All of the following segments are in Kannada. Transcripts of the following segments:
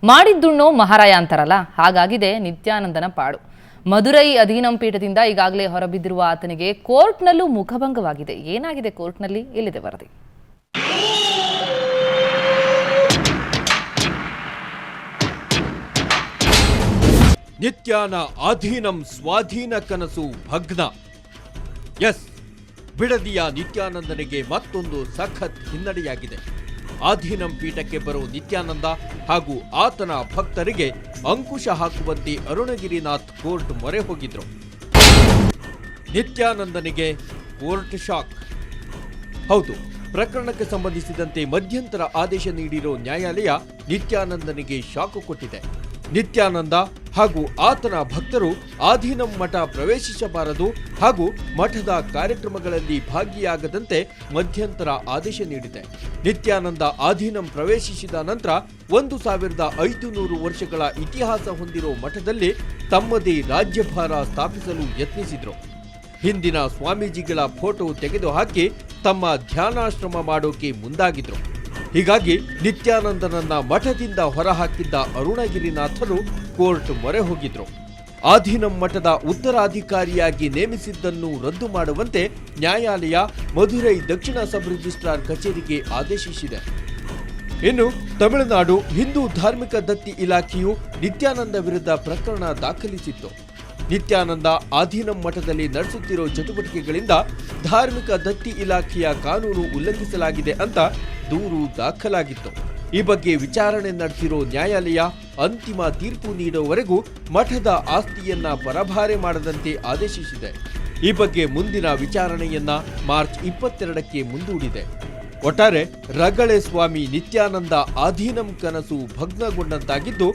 ಮಾಡಿದ್ದುಣ್ಣೋ ಮಹಾರಾಯ ಅಂತಾರಲ್ಲ, ಹಾಗಾಗಿದೆ ನಿತ್ಯಾನಂದನ ಪಾಡು. ಮದುರೈ ಅಧೀನಂ ಪೀಠದಿಂದ ಈಗಾಗಲೇ ಹೊರಬಿದ್ದಿರುವ ಆತನಿಗೆ ಕೋರ್ಟ್ನಲ್ಲೂ ಮುಖಭಂಗವಾಗಿದೆ. ಏನಾಗಿದೆ ಕೋರ್ಟ್ನಲ್ಲಿ? ಎಲ್ಲಿದೆ ವರದಿ. ನಿತ್ಯಾನ ಅಧೀನಂ ಸ್ವಾಧೀನ ಕನಸು ಭಗ್ನ. ಎಸ್, ಬಿಡದಿಯ ನಿತ್ಯಾನಂದನಿಗೆ ಮತ್ತೊಂದು ಸಖತ್ ಹಿನ್ನಡೆಯಾಗಿದೆ. ಅಧೀನಂ ಪೀಠಕ್ಕೆ ಬರೋ ನಿತ್ಯಾನಂದ ಹಾಗೂ ಆತನ ಭಕ್ತರಿಗೆ ಅಂಕುಶ ಹಾಕುವಂತೆ ಅರುಣಗಿರಿನಾಥ್ ಕೋರ್ಟ್ ಮೊರೆ ಹೋಗಿದ್ರು. ನಿತ್ಯಾನಂದನಿಗೆ ಕೋರ್ಟ್ ಶಾಕ್. ಹೌದು, ಪ್ರಕರಣಕ್ಕೆ ಸಂಬಂಧಿಸಿದಂತೆ ಮಧ್ಯಂತರ ಆದೇಶ ನೀಡಿರೋ ನ್ಯಾಯಾಲಯ ನಿತ್ಯಾನಂದನಿಗೆ ಶಾಕ್ ಕೊಟ್ಟಿದೆ. ನಿತ್ಯಾನಂದ ಹಾಗೂ ಆತನ ಭಕ್ತರು ಅಧೀನಂ ಮಠ ಪ್ರವೇಶಿಸಬಾರದು ಹಾಗೂ ಮಠದ ಕಾರ್ಯಕ್ರಮಗಳಲ್ಲಿ ಭಾಗಿಯಾಗದಂತೆ ಮಧ್ಯಂತರ ಆದೇಶ ನೀಡಿದೆ. ನಿತ್ಯಾನಂದ ಅಧೀನಂ ಪ್ರವೇಶಿಸಿದ ನಂತರ 1500 ವರ್ಷಗಳ ಇತಿಹಾಸ ಹೊಂದಿರೋ ಮಠದಲ್ಲಿ ತಮ್ಮದೇ ರಾಜ್ಯಭಾರ ಸ್ಥಾಪಿಸಲು ಯತ್ನಿಸಿದ್ರು. ಹಿಂದಿನ ಸ್ವಾಮೀಜಿಗಳ ಫೋಟೋ ತೆಗೆದುಹಾಕಿ ತಮ್ಮ ಧ್ಯಾನಾಶ್ರಮ ಮಾಡೋಕೆ ಮುಂದಾಗಿದ್ರು. ಹೀಗಾಗಿ ನಿತ್ಯಾನಂದನನ್ನ ಮಠದಿಂದ ಹೊರಹಾಕಿದ್ದ ಅರುಣಗಿರಿನಾಥರು ಕೋರ್ಟ್ ಮೊರೆ ಹೋಗಿದ್ರು. ಅಧೀನಂ ಮಠದ ಉತ್ತರಾಧಿಕಾರಿಯಾಗಿ ನೇಮಿಸಿದ್ದನ್ನು ರದ್ದು ಮಾಡುವಂತೆ ನ್ಯಾಯಾಲಯ ಮಧುರೈ ದಕ್ಷಿಣ ಸಬ್ ರಿಜಿಸ್ಟ್ರಾರ್ ಕಚೇರಿಗೆ ಆದೇಶಿಸಿದೆ. ಇನ್ನು ತಮಿಳುನಾಡು ಹಿಂದೂ ಧಾರ್ಮಿಕ ದತ್ತಿ ಇಲಾಖೆಯು ನಿತ್ಯಾನಂದ ವಿರುದ್ಧ ಪ್ರಕರಣ ದಾಖಲಿಸಿತ್ತು. ನಿತ್ಯಾನಂದ ಅಧೀನಂ ಮಠದಲ್ಲಿ ನಡೆಸುತ್ತಿರೋ ಚಟುವಟಿಕೆಗಳಿಂದ ಧಾರ್ಮಿಕ ದತ್ತಿ ಇಲಾಖೆಯ ಕಾನೂನು ಉಲ್ಲಂಘಿಸಲಾಗಿದೆ ಅಂತ ದೂರು ದಾಖಲಾಗಿತ್ತು. ಈ ಬಗ್ಗೆ ವಿಚಾರಣೆ ನಡೆಸಿರೋ ನ್ಯಾಯಾಲಯ ಅಂತಿಮ ತೀರ್ಪು ನೀಡುವವರೆಗೂ ಮಠದ ಆಸ್ತಿಯನ್ನ ಪರಭಾರೆ ಮಾಡದಂತೆ ಆದೇಶಿಸಿದೆ. ಈ ಬಗ್ಗೆ ಮುಂದಿನ ವಿಚಾರಣೆಯನ್ನ ಮಾರ್ಚ್ 22ಕ್ಕೆ ಮುಂದೂಡಿದೆ. ಒಟ್ಟಾರೆ ರಗಳೆ ಸ್ವಾಮಿ ನಿತ್ಯಾನಂದ ಅಧೀನಂ ಕನಸು ಭಗ್ನಗೊಂಡಂತಾಗಿದ್ದು,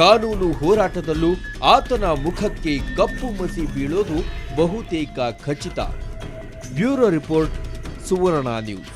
ಕಾನೂನು ಹೋರಾಟದಲ್ಲೂ ಆತನ ಮುಖಕ್ಕೆ ಕಪ್ಪು ಮಸಿ ಬೀಳೋದು ಬಹುತೇಕ ಖಚಿತ. ಬ್ಯೂರೋ ರಿಪೋರ್ಟ್, ಸುವರ್ಣ ನ್ಯೂಸ್.